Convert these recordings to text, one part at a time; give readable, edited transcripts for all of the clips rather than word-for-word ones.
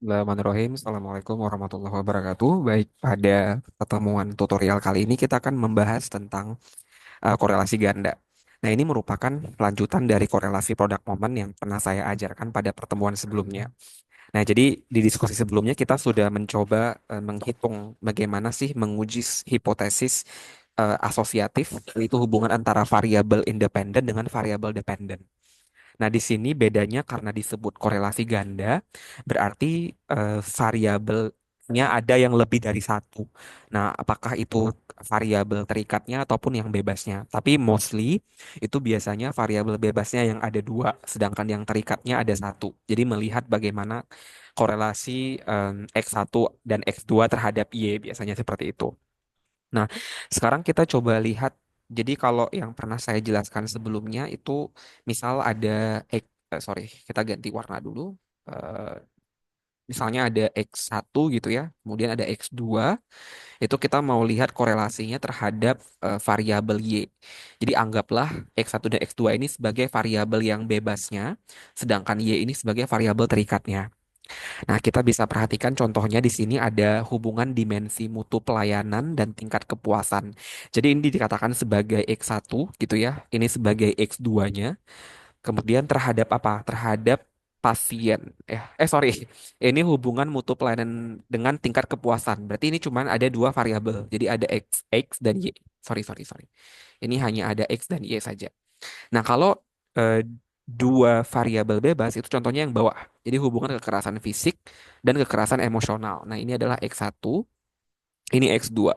Bismillahirrahmanirrahim. Assalamualaikum warahmatullahi wabarakatuh. Baik, pada pertemuan tutorial kali ini kita akan membahas tentang korelasi ganda. Nah, ini merupakan lanjutan dari korelasi produk momen yang pernah saya ajarkan pada pertemuan sebelumnya. Nah, jadi di diskusi sebelumnya kita sudah mencoba menghitung bagaimana sih menguji hipotesis asosiatif, yaitu hubungan antara variabel independen dengan variabel dependen. Nah, di sini bedanya karena disebut korelasi ganda, berarti variabelnya ada yang lebih dari satu. Nah, apakah itu variabel terikatnya ataupun yang bebasnya? Tapi mostly itu biasanya variabel bebasnya yang ada dua, sedangkan yang terikatnya ada satu. Jadi melihat bagaimana korelasi X1 dan X2 terhadap Y biasanya seperti itu. Nah, sekarang kita coba lihat. Jadi kalau yang pernah saya jelaskan sebelumnya itu misal ada sorry, kita ganti warna dulu. Eh, Misalnya ada X1 gitu ya, kemudian ada X2, itu kita mau lihat korelasinya terhadap variabel Y. Jadi anggaplah X1 dan X2 ini sebagai variabel yang bebasnya, sedangkan Y ini sebagai variabel terikatnya. Nah, kita bisa perhatikan contohnya di sini ada hubungan dimensi mutu pelayanan dan tingkat kepuasan. Jadi ini dikatakan sebagai X1 gitu ya. Ini sebagai X2-nya. Kemudian terhadap apa? Terhadap pasien. Sorry. Ini hubungan mutu pelayanan dengan tingkat kepuasan. Berarti ini cuma ada dua variabel. Jadi ada X dan Y. Sorry, sorry, sorry. Ini hanya ada X dan Y saja. Nah, kalau eh, dua variabel bebas itu contohnya yang bawah. Jadi hubungan kekerasan fisik dan kekerasan emosional. Nah, ini adalah X1, ini X2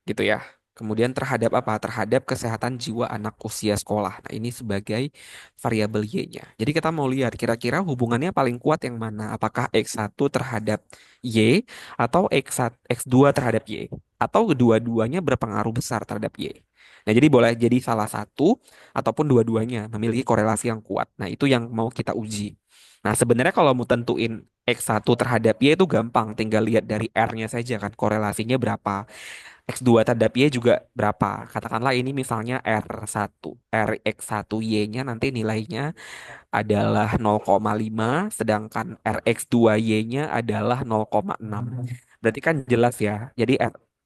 gitu ya. Kemudian terhadap apa? Terhadap kesehatan jiwa anak usia sekolah. Nah, ini sebagai variabel Y-nya. Jadi kita mau lihat kira-kira hubungannya paling kuat yang mana? Apakah X1 terhadap Y atau X2 terhadap Y? Atau kedua-duanya berpengaruh besar terhadap Y? Nah, jadi boleh jadi salah satu ataupun dua-duanya memiliki korelasi yang kuat. Nah, itu yang mau kita uji. Nah, sebenarnya kalau mau tentuin X1 terhadap Y itu gampang, tinggal lihat dari R-nya saja kan, korelasinya berapa. X2 terhadap Y juga berapa. Katakanlah ini misalnya R1. RX1Y-nya nanti nilainya adalah 0,5, sedangkan RX2Y-nya adalah 0,6. Berarti kan jelas ya. Jadi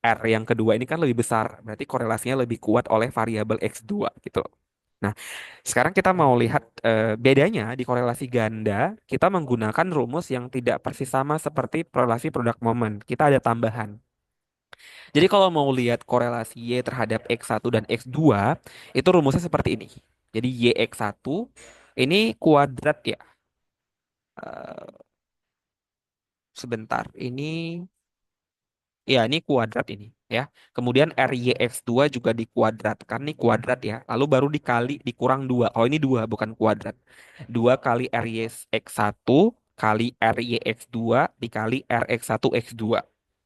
R yang kedua ini kan lebih besar. Berarti korelasinya lebih kuat oleh variabel X2 gitu. Nah, sekarang kita mau lihat bedanya di korelasi ganda. Kita menggunakan rumus yang tidak persis sama seperti korelasi produk momen. Kita ada tambahan. Jadi kalau mau lihat korelasi Y terhadap X1 dan X2, itu rumusnya seperti ini. Jadi YX1 ini kuadrat ya. Eh, Sebentar, ini kuadrat ini ya. Kemudian RYX2 juga dikuadratkan, nih kuadrat ya. Lalu baru dikali dikurang 2. Oh ini 2 bukan kuadrat. 2 kali RYX1 kali RYX2 dikali RX1X2.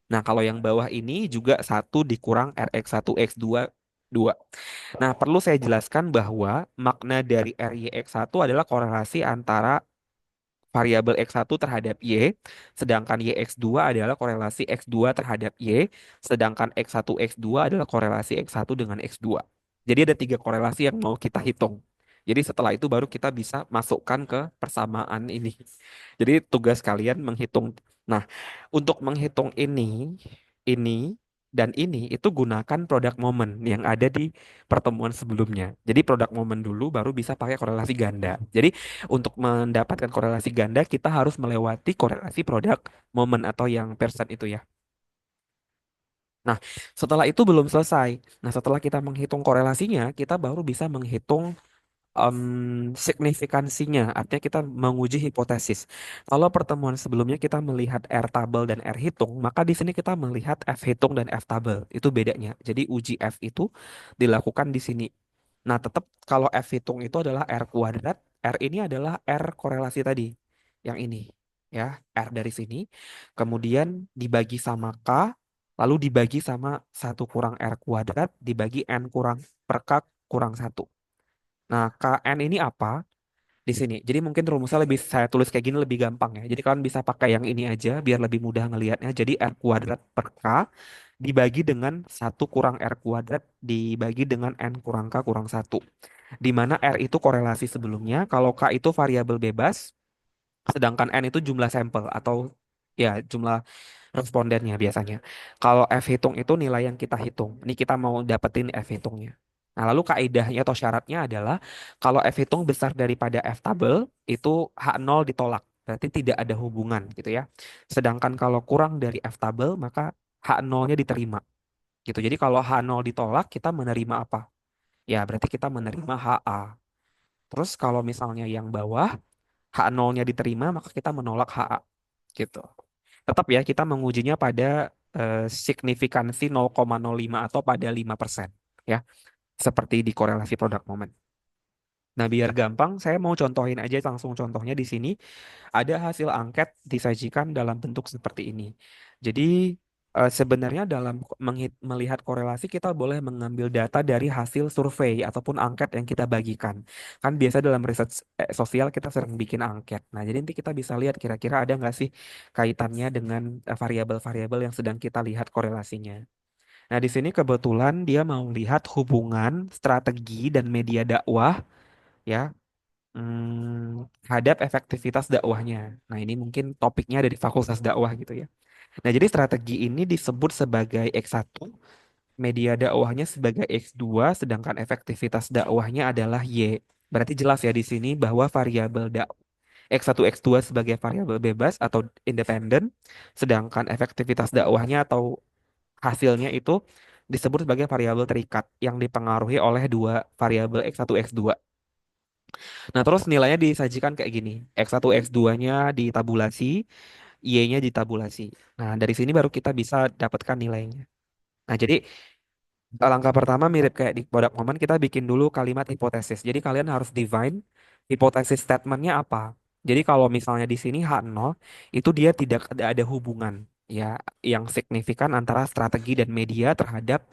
Nah, kalau yang bawah ini juga 1 dikurang RX1X2 2. Nah, perlu saya jelaskan bahwa makna dari RYX1 adalah korelasi antara variabel X1 terhadap Y, sedangkan YX2 adalah korelasi X2 terhadap Y, sedangkan X1 X2 adalah korelasi X1 dengan X2. Jadi ada tiga korelasi yang mau kita hitung. Jadi setelah itu baru kita bisa masukkan ke persamaan ini. Jadi tugas kalian menghitung. Nah, untuk menghitung ini, dan ini itu gunakan produk momen yang ada di pertemuan sebelumnya. Jadi produk momen dulu baru bisa pakai korelasi ganda. Jadi untuk mendapatkan korelasi ganda, kita harus melewati korelasi produk momen atau yang persen itu ya. Nah, setelah itu belum selesai. Nah, setelah kita menghitung korelasinya, kita baru bisa menghitung signifikansinya. Artinya kita menguji hipotesis. Kalau pertemuan sebelumnya kita melihat R tabel dan R hitung, maka di sini kita melihat F hitung dan F tabel. Itu bedanya. Jadi uji F itu dilakukan di sini. Nah, tetap kalau F hitung itu adalah R kuadrat, R ini adalah R korelasi tadi, yang ini, ya, R dari sini, kemudian dibagi sama K, lalu dibagi sama 1 kurang R kuadrat, dibagi N kurang per K kurang 1. Nah, KN ini apa? Di sini. Jadi mungkin rumusnya lebih saya tulis kayak gini lebih gampang ya. Jadi kalian bisa pakai yang ini aja biar lebih mudah ngelihatnya. Jadi R kuadrat per K dibagi dengan 1 kurang R kuadrat dibagi dengan N kurang K kurang 1. Di mana R itu korelasi sebelumnya, kalau K itu variabel bebas, sedangkan N itu jumlah sampel atau Ya, jumlah respondennya biasanya. Kalau F hitung itu nilai yang kita hitung. Ini kita mau dapetin F hitungnya. Nah, lalu kaidahnya atau syaratnya adalah kalau F hitung besar daripada F tabel, itu H0 ditolak. Berarti tidak ada hubungan gitu ya. Sedangkan kalau kurang dari F tabel, maka H0-nya diterima gitu. Jadi kalau H0 ditolak, kita menerima apa? Ya, berarti kita menerima HA. Terus kalau misalnya yang bawah, H0-nya diterima, maka kita menolak HA gitu. Tetap ya kita mengujinya pada signifikansi 0,05 atau pada 5% ya, seperti di korelasi produk momen. Nah, biar gampang, saya mau contohin aja langsung contohnya di sini. Ada hasil angket disajikan dalam bentuk seperti ini. Jadi sebenarnya dalam melihat korelasi kita boleh mengambil data dari hasil survei ataupun angket yang kita bagikan. Kan biasa dalam riset sosial kita sering bikin angket. Nah, jadi nanti kita bisa lihat kira-kira ada nggak sih kaitannya dengan variabel-variabel yang sedang kita lihat korelasinya. Nah, di sini kebetulan dia mau lihat hubungan strategi dan media dakwah ya, terhadap efektivitas dakwahnya. Nah, ini mungkin topiknya dari Fakultas Dakwah gitu ya. Nah, jadi strategi ini disebut sebagai X1, media dakwahnya sebagai X2, sedangkan efektivitas dakwahnya adalah Y. Berarti jelas ya di sini bahwa variabel X1, X2 sebagai variabel bebas atau independen, sedangkan efektivitas dakwahnya atau hasilnya itu disebut sebagai variabel terikat yang dipengaruhi oleh dua variabel X1, X2. Nah, terus nilainya disajikan kayak gini. X1, X2-nya ditabulasi, Y-nya ditabulasi. Nah, dari sini baru kita bisa dapatkan nilainya. Nah, jadi langkah pertama mirip kayak di product moment, kita bikin dulu kalimat hipotesis. Jadi kalian harus define hipotesis statementnya apa. Jadi kalau misalnya di sini H0, itu dia tidak ada hubungan ya yang signifikan antara strategi dan media terhadap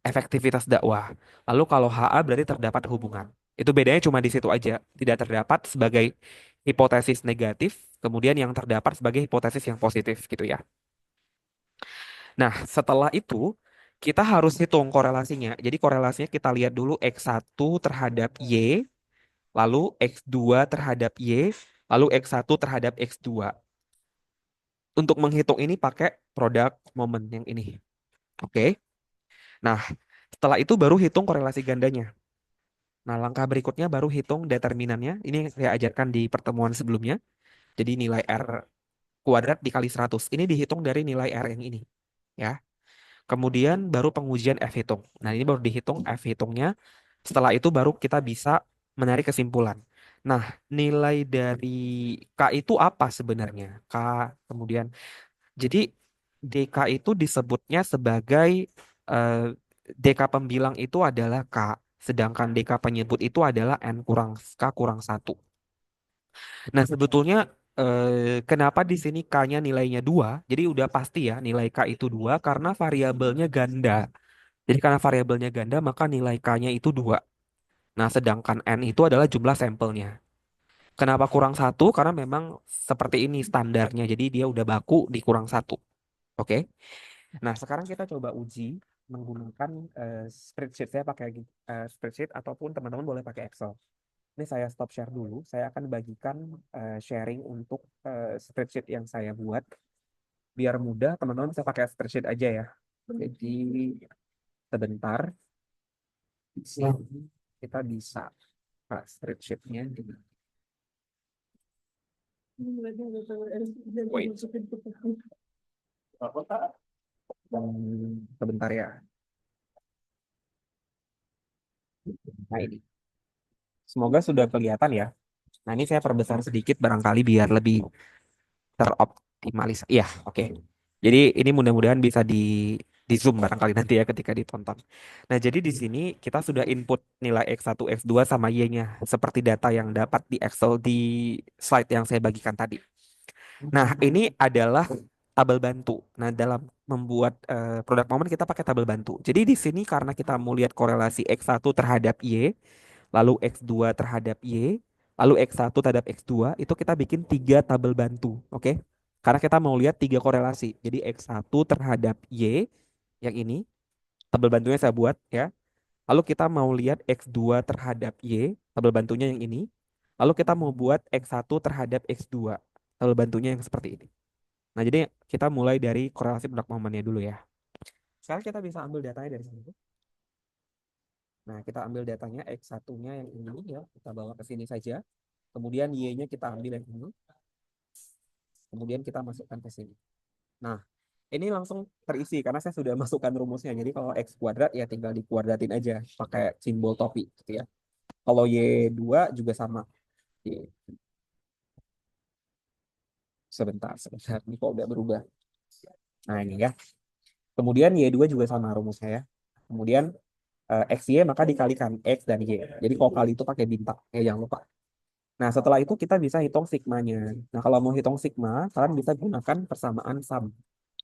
efektivitas dakwah. Lalu kalau HA berarti terdapat hubungan. Itu bedanya cuma di situ aja. Tidak terdapat sebagai hipotesis negatif, kemudian yang terdapat sebagai hipotesis yang positif gitu ya. Nah, setelah itu kita harus hitung korelasinya. Jadi korelasinya kita lihat dulu X1 terhadap Y, lalu X2 terhadap Y, lalu X1 terhadap X2. Untuk menghitung ini pakai produk momen yang ini. Oke. Nah, setelah itu baru hitung korelasi gandanya. Nah, langkah berikutnya baru hitung determinannya. Ini yang saya ajarkan di pertemuan sebelumnya. Jadi nilai R kuadrat dikali 100. Ini dihitung dari nilai R yang ini. Ya. Kemudian baru pengujian F hitung. Nah, ini baru dihitung F hitungnya. Setelah itu baru kita bisa menarik kesimpulan. Nah, nilai dari K itu apa sebenarnya? K, kemudian. Jadi DK itu disebutnya sebagai eh, DK pembilang itu adalah K, sedangkan DK penyebut itu adalah N kurang K kurang satu. Nah, sebetulnya kenapa di sini K-nya nilainya 2? Jadi udah pasti ya nilai K itu 2 karena variabelnya ganda. Jadi karena variabelnya ganda maka nilai K-nya itu 2. Nah, sedangkan N itu adalah jumlah sampelnya. Kenapa kurang satu? Karena memang seperti ini standarnya. Jadi dia udah baku dikurang satu. Oke. Nah, sekarang kita coba uji menggunakan spreadsheet. Saya pakai spreadsheet ataupun teman-teman boleh pakai Excel. Ini saya stop share dulu. Saya akan bagikan sharing untuk spreadsheet yang saya buat. Biar mudah, teman-teman bisa pakai spreadsheet aja ya. Jadi sebentar, kita bisa buka spreadsheetnya. Wait, sebentar ya. Nah ini, semoga sudah kelihatan ya. Nah ini saya perbesar sedikit barangkali biar lebih teroptimalis. Iya, oke. Jadi ini mudah-mudahan bisa di zoom barangkali nanti ya ketika ditonton. Nah, jadi di sini kita sudah input nilai X1, X2 sama Y-nya seperti data yang dapat di Excel di slide yang saya bagikan tadi. Nah, ini adalah tabel bantu. Nah, dalam membuat produk momen kita pakai tabel bantu. Jadi di sini karena kita mau lihat korelasi X1 terhadap Y, lalu X2 terhadap Y, lalu X1 terhadap X2, itu kita bikin 3 tabel bantu, oke? Karena kita mau lihat 3 korelasi. Jadi X1 terhadap Y, yang ini, tabel bantunya saya buat ya. Lalu kita mau lihat X2 terhadap Y, tabel bantunya yang ini. Lalu kita mau buat X1 terhadap X2. tabel bantunya yang seperti ini. Nah, jadi kita mulai dari korelasi produk momennya dulu ya. Sekarang kita bisa ambil datanya dari sini. Nah, kita ambil datanya X1-nya yang ini ya, kita bawa ke sini saja. Kemudian Y-nya kita ambil yang ini. Kemudian kita masukkan ke sini. Nah, ini langsung terisi karena saya sudah masukkan rumusnya. Jadi kalau X kuadrat ya tinggal dikuadratin aja pakai simbol topi gitu ya. Kalau Y2 juga sama. Y- sebentar. Ini kok udah berubah. Nah, ini ya. Kemudian Y2 juga sama rumusnya ya. Kemudian XY maka dikalikan X dan Y. Jadi kalau kali itu pakai bintang. Jangan lupa. Nah, setelah itu kita bisa hitung sigmanya. Nah, kalau mau hitung sigma, kalian bisa gunakan persamaan sum.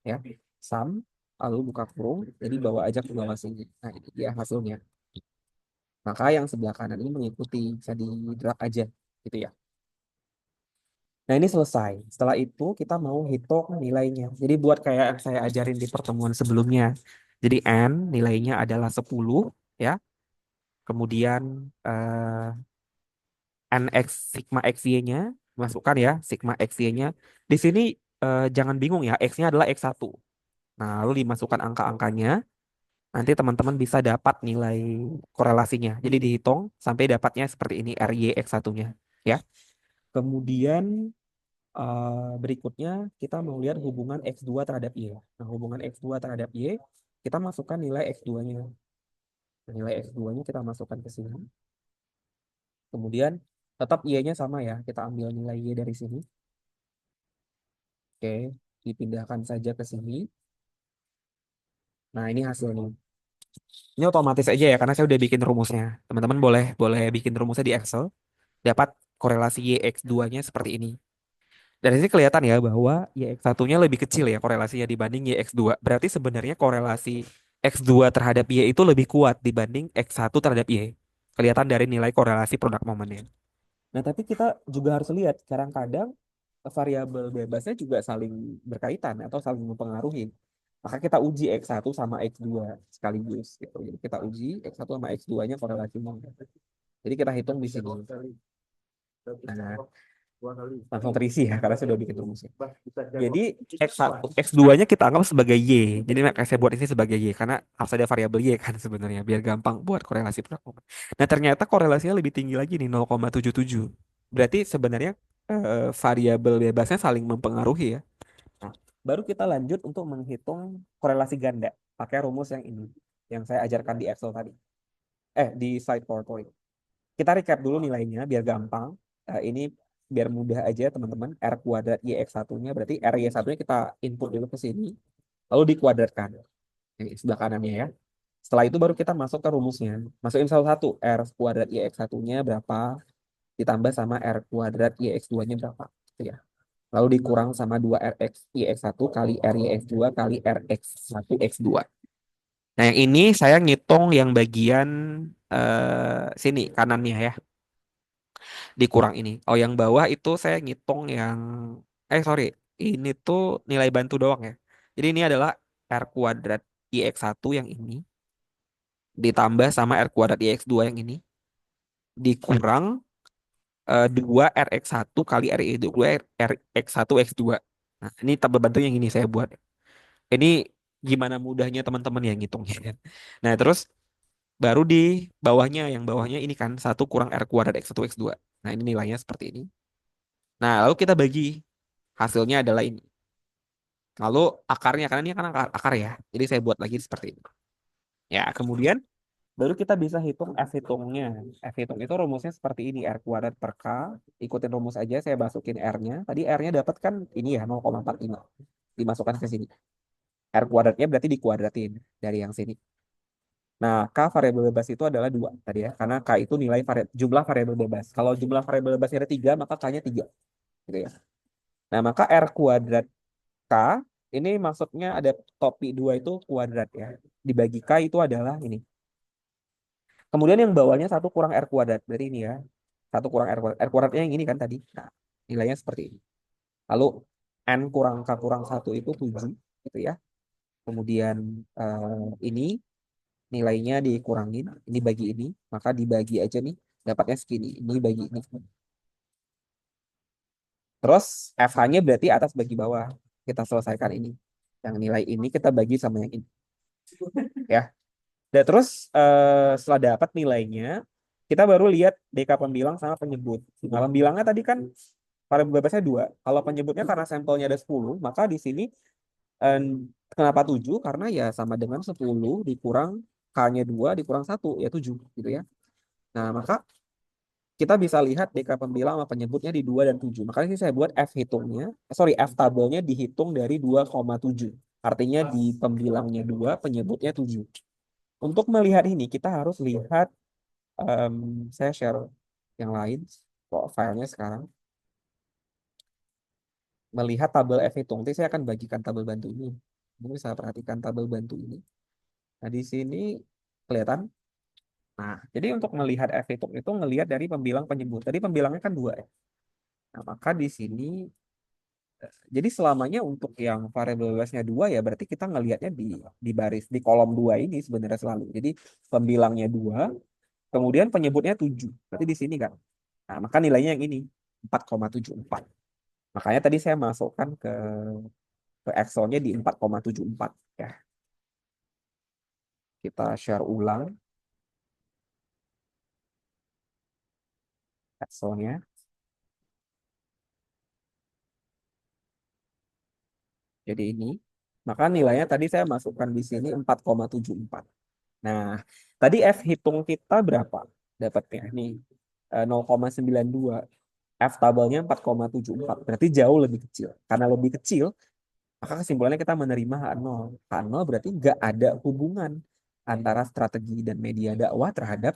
Ya, sum, lalu buka kurung, jadi bawa aja ke bawah sini. Nah, ini dia hasilnya. Maka yang sebelah kanan ini mengikuti, bisa di drag aja, gitu ya. Nah, ini selesai. Setelah itu kita mau hitung nilainya. Jadi buat kayak yang saya ajarin di pertemuan sebelumnya. Jadi N nilainya adalah 10, ya. Kemudian NX sigma XY-nya masukkan ya, sigma XY-nya. Di sini jangan bingung ya, X-nya adalah X1. Nah, lalu dimasukkan angka-angkanya, nanti teman-teman bisa dapat nilai korelasinya. Jadi dihitung sampai dapatnya seperti ini RY X1-nya, ya. Kemudian berikutnya kita mau lihat hubungan X2 terhadap Y. Nah, hubungan X2 terhadap Y, kita masukkan nilai X2-nya. Nah, nilai X2-nya kita masukkan ke sini. Kemudian tetap Y-nya sama ya, kita ambil nilai Y dari sini. Oke, dipindahkan saja ke sini. Nah, ini hasilnya. Ini otomatis aja ya, karena saya udah bikin rumusnya. Teman-teman boleh boleh bikin rumusnya di Excel. Dapat korelasi YX2-nya seperti ini. Dari sini kelihatan ya bahwa YX1-nya lebih kecil ya korelasinya dibanding YX2. Berarti sebenarnya korelasi X2 terhadap Y itu lebih kuat dibanding X1 terhadap Y. Kelihatan dari nilai korelasi produk momennya. Nah, tapi kita juga harus lihat kadang-kadang variabel bebasnya juga saling berkaitan atau saling mempengaruhi. Maka kita uji X1 sama X2 sekaligus gitu. Jadi kita uji X1 sama X2-nya korelasinya. Jadi kita hitung di sini. Nah, langsung terisi ya karena sudah bikin rumusnya. Jadi X1, X2-nya kita anggap sebagai Y. Jadi makanya saya buat ini sebagai Y karena harus ada variabel Y kan sebenarnya biar gampang buat korelasi produk moment. Nah, ternyata korelasinya lebih tinggi lagi nih 0,77. Berarti sebenarnya variabel bebasnya saling mempengaruhi ya. Nah, baru kita lanjut untuk menghitung korelasi ganda pakai rumus yang ini yang saya ajarkan di Excel tadi. Di slide PowerPoint. Kita recap dulu nilainya biar gampang. Ini biar mudah aja teman-teman. R kuadrat YX1-nya berarti R Y1-nya kita input dulu ke sini. Lalu dikuadratkan. Ini sebelah kanannya ya. Setelah itu baru kita masuk ke rumusnya. Masukin satu-satu. R kuadrat YX1-nya berapa. Ditambah sama R kuadrat YX2-nya berapa. Gitu ya. Lalu dikurang sama 2RX YX1 kali R YX2 kali RX1 X2. Nah, yang ini saya ngitung yang bagian sini kanannya ya, dikurang ini. Oh, yang bawah itu saya ngitung yang sorry, ini tuh nilai bantu doang ya. Jadi ini adalah R kuadrat IX1 yang ini ditambah sama R kuadrat IX2 yang ini dikurang 2 RX1 kali RX2 RX1 X2. Nah, ini tabel bantu yang ini saya buat. Ini gimana mudahnya teman-teman yang ngitungnya kan. Nah, terus baru di bawahnya, yang bawahnya ini kan satu kurang R kuadrat X1 X2. Nah, ini nilainya seperti ini. Nah, lalu kita bagi. Hasilnya adalah ini. Lalu akarnya, karena ini kan akar ya. Jadi saya buat lagi seperti ini. Ya, kemudian baru kita bisa hitung F hitungnya. F hitung itu rumusnya seperti ini. R kuadrat per K. Ikutin rumus aja, saya masukin R-nya. Tadi R-nya dapat kan ini ya, 0,45. Dimasukkan ke sini. R kuadratnya berarti dikuadratin dari yang sini. Nah, K variabel bebas itu adalah 2 tadi ya. Karena K itu nilai jumlah variabel bebas. Kalau jumlah variabel bebasnya ada 3, maka K-nya 3. Gitu ya. Nah, maka R kuadrat K ini maksudnya ada topi 2 itu kuadrat ya. Dibagi K itu adalah ini. Kemudian yang bawahnya satu kurang R kuadrat. Berarti ini ya. Satu kurang R kuadrat. R kuadratnya yang ini kan tadi. Nah, nilainya seperti ini. Lalu N kurang K kurang satu itu 7. Gitu ya. Kemudian ini nilainya dikurangin. Ini bagi ini. Maka dibagi aja nih. Dapatnya segini. Ini bagi ini. Terus FH-nya berarti atas bagi bawah. Kita selesaikan ini. Yang nilai ini kita bagi sama yang ini. Ya. Dan terus setelah dapat nilainya, kita baru lihat DK pembilang sama penyebut. Nah, pembilangnya tadi kan variabel bebasnya 2. Kalau penyebutnya karena sampelnya ada 10, maka di sini eh, kenapa 7? Karena ya sama dengan 10 dikurang K-nya 2 dikurang 1, ya 7 gitu ya. Nah, maka kita bisa lihat DK pembilang sama penyebutnya di 2 dan 7. Makanya sih saya buat F hitungnya, F tabelnya dihitung dari 2,7. Artinya di pembilangnya 2, penyebutnya 7. Untuk melihat ini, kita harus lihat, em, saya share yang lain, kok filenya sekarang. Melihat tabel F hitung, nanti saya akan bagikan tabel bantu ini. Mungkin bisa perhatikan tabel bantu ini. Nah, di sini kelihatan. Nah, jadi untuk melihat F hitung itu ngelihat dari pembilang penyebut. Tadi pembilangnya kan 2 ya. Nah, maka di sini jadi selamanya untuk yang variabel bebasnya 2 ya berarti kita ngelihatnya di baris di kolom 2 ini sebenarnya selalu. Jadi pembilangnya 2, kemudian penyebutnya 7. Berarti di sini kan. Nah, maka nilainya yang ini 4,74. Makanya tadi saya masukkan ke Excelnya di 4,74 ya. Kita share ulang Excelnya. Jadi ini. Maka nilainya tadi saya masukkan di sini 4,74. Nah, tadi F hitung kita berapa? Dapatnya nih 0,92. F tabelnya 4,74. Berarti jauh lebih kecil. Karena lebih kecil, maka kesimpulannya kita menerima H0. H0 berarti nggak ada hubungan antara strategi dan media dakwah terhadap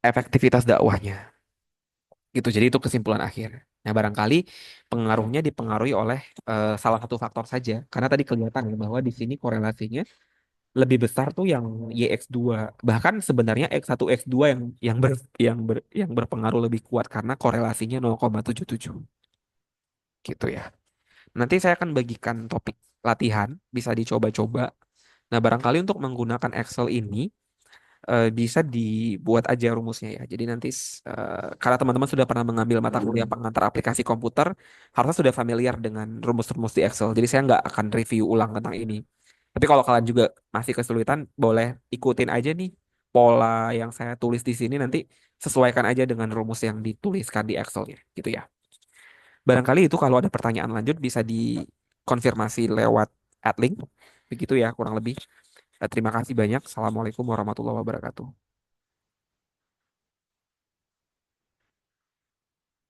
efektivitas dakwahnya. Gitu. Jadi itu kesimpulan akhir. Nah, barangkali pengaruhnya dipengaruhi oleh salah satu faktor saja. Karena tadi kelihatan ya bahwa di sini korelasinya lebih besar tuh yang YX2. Bahkan sebenarnya X1 X2 yang berpengaruh lebih kuat karena korelasinya 0,77 gitu ya. Nanti saya akan bagikan topik latihan bisa dicoba-coba. Nah, barangkali untuk menggunakan Excel ini bisa dibuat aja rumusnya ya. Jadi nanti karena teman-teman sudah pernah mengambil mata kuliah pengantar aplikasi komputer, harusnya sudah familiar dengan rumus-rumus di Excel. Jadi saya nggak akan review ulang tentang ini. Tapi kalau kalian juga masih kesulitan, boleh ikutin aja nih pola yang saya tulis di sini nanti sesuaikan aja dengan rumus yang dituliskan di Excelnya, gitu ya. Barangkali itu kalau ada pertanyaan lanjut bisa dikonfirmasi lewat adlink. Begitu ya kurang lebih. Terima kasih banyak. Assalamualaikum warahmatullahi wabarakatuh.